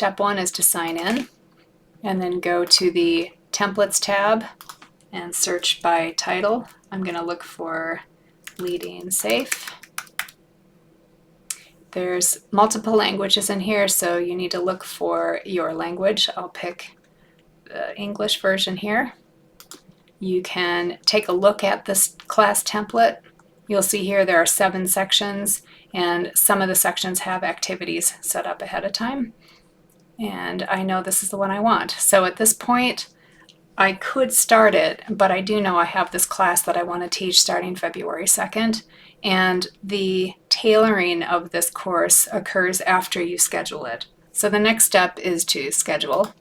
step one is to sign in, and then go to the Templates tab and search by title. I'm going to look for Leading Safe. There's multiple languages in here, so you need to look for your language. I'll pick the English version here. You can take a look at this class template. You'll see here there are 7 sections, and some of the sections have activities set up ahead of time. And I know this is the one I want. So at this point, I could start it, but I do know I have this class that I want to teach starting February 2nd, and the tailoring of this course occurs after you schedule it. So the next step is to schedule,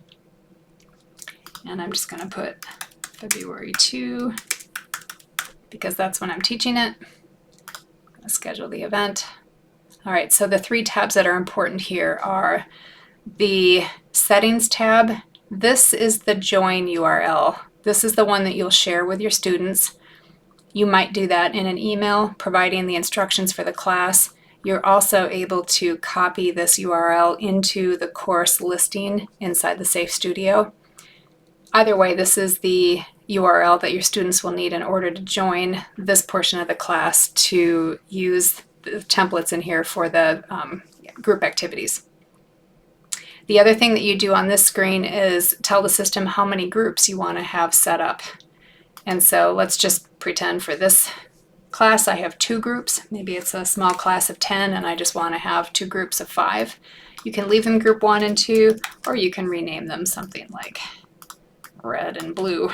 and I'm just going to put February 2 because that's when I'm teaching it. I'm going to schedule the event. All right, so the 3 tabs that are important here are the Settings tab. This is the join URL. This is the one that you'll share with your students. You might do that in an email providing the instructions for the class. You're also able to copy this URL into the course listing inside the Safe Studio. Either way, this is the URL that your students will need in order to join this portion of the class to use the templates in here for the group activities. The other thing that you do on this screen is tell the system how many groups you want to have set up. And so let's just pretend for this class I have 2 groups. Maybe it's a small class of 10 and I just want to have 2 groups of 5. You can leave them group 1 and 2, or you can rename them something like red and blue.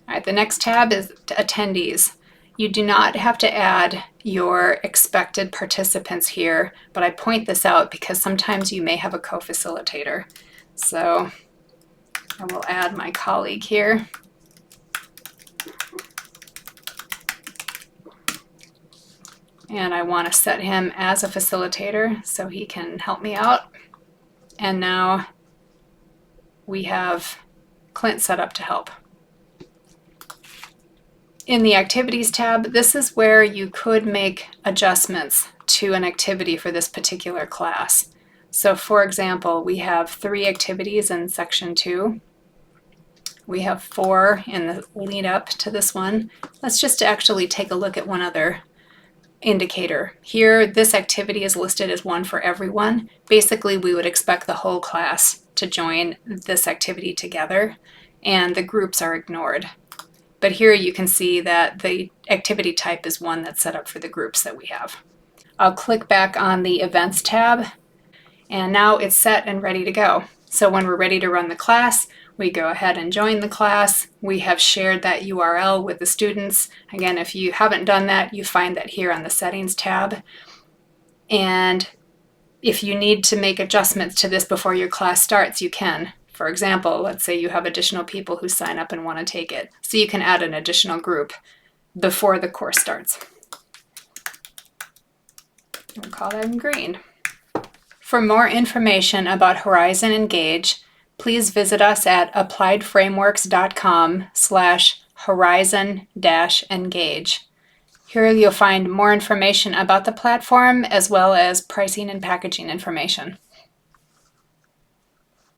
All right, the next tab is attendees. You do not have to add your expected participants here, but I point this out because sometimes you may have a co-facilitator. So I will add my colleague here. And I want to set him as a facilitator so he can help me out. And now we have Clint set up to help. In the Activities tab, this is where you could make adjustments to an activity for this particular class. So for example, we have 3 activities in section 2. We have 4 in the lead up to this one. Let's just actually take a look at one other indicator. Here, this activity is listed as one for everyone. Basically, we would expect the whole class to join this activity together, and the groups are ignored. But here you can see that the activity type is one that's set up for the groups that we have. I'll click back on the Events tab, and now it's set and ready to go. So when we're ready to run the class, we go ahead and join the class. We have shared that URL with the students. Again, if you haven't done that, you find that here on the Settings tab. And if you need to make adjustments to this before your class starts, you can. For example, let's say you have additional people who sign up and want to take it. So you can add an additional group before the course starts. We'll call that in green. For more information about Horizon Engage, please visit us at appliedframeworks.com/horizon-engage. Here you'll find more information about the platform as well as pricing and packaging information.